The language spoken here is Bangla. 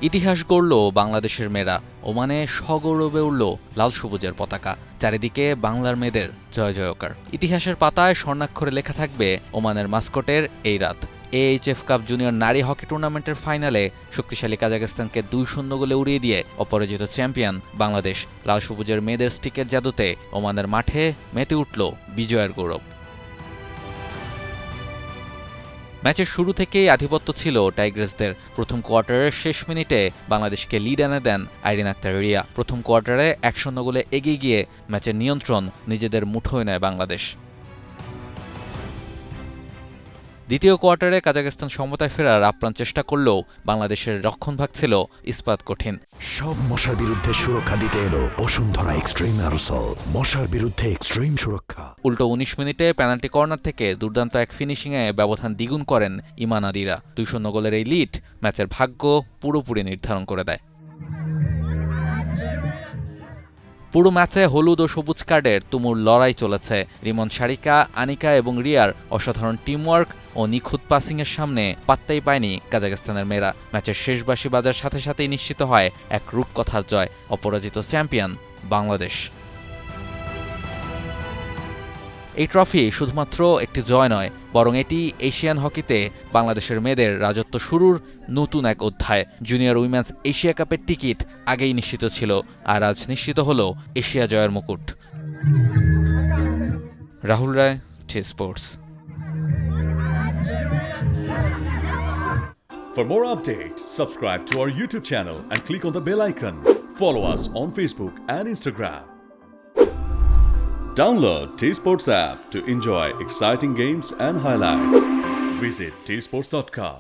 ইতিহাস গড়ল বাংলাদেশের মেয়েরা, ওমানে সগৌরবে উড়ল লাল সবুজের পতাকা। চারিদিকে বাংলার মেয়েদের জয় জয়কার। ইতিহাসের পাতায় স্বর্ণাক্ষরে লেখা থাকবে ওমানের মাস্কটের এই রাত। AHF কাপ জুনিয়র নারী হকি টুর্নামেন্টের ফাইনালে শক্তিশালী কাজাখস্তানকে 2-0 গোলে উড়িয়ে দিয়ে অপরাজিত চ্যাম্পিয়ন বাংলাদেশ। লাল সবুজের মেয়েদের স্টিকের জাদুতে ওমানের মাঠে মেতে উঠল বিজয়ের গৌরব। ম্যাচের শুরু থেকেই আধিপত্য ছিল টাইগ্রেসদের। প্রথম কোয়ার্টারের শেষ মিনিটে বাংলাদেশকে লিড এনে দেন আইরিন আক্তার রিয়া। প্রথম কোয়ার্টারে 1-0 গোলে এগিয়ে গিয়ে ম্যাচের নিয়ন্ত্রণ নিজেদের মুঠোয় নেয় বাংলাদেশ। দ্বিতীয় কোয়ার্টারে কাজাখস্তান সমতায় ফেরার আপ্রাণ চেষ্টা করলেও বাংলাদেশের রক্ষণভাগ ছিল ইস্পাত কঠিন। সব মশার বিরুদ্ধে সুরক্ষা দিতে এলো বসুন্ধরা এক্সট্রিম অ্যারোসল, মশার বিরুদ্ধে এক্সট্রিম সুরক্ষা। উল্টো 19 মিনিটে পেনাল্টি কর্নার থেকে দুর্দান্ত এক ফিনিশিংয়ে ব্যবধান দ্বিগুণ করেন ইমান আদিরা। 2-0 গোলের এই লিড ম্যাচের ভাগ্য পুরোপুরি নির্ধারণ করে দেয়। পুরো ম্যাচে হলুদ ও সবুজ কার্ডের তুমুল লড়াই চলেছে। রিমন সারিকা, আনিকা এবং রিয়ার অসাধারণ টিমওয়ার্ক ও নিখুঁত পাসিংয়ের সামনে পাত্তাই পায়নি কাজাখস্তানের মেয়েরা। ম্যাচের শেষ বাঁশি বাজার সাথে সাথেই নিশ্চিত হয় এক রূপকথার জয়, অপরাজিত চ্যাম্পিয়ন বাংলাদেশ। এই ট্রফি শুধুমাত্র একটি জয় নয়, বরং এটি এশিয়ান হকিতে বাংলাদেশের মেয়েদের রাজত্ব শুরুর নতুন এক অধ্যায়। জুনিয়র উইমেন্স এশিয়া কাপের টিকিট আগেই নিশ্চিত ছিল, আর আজ নিশ্চিত হলো এশিয়া জয়ের মুকুট। রাহুল রায়, T Sports. For more updates, subscribe to our YouTube channel and click on the bell icon. Follow us on Facebook and Instagram. Download T-Sports app to enjoy exciting games and highlights. Visit tsports.com.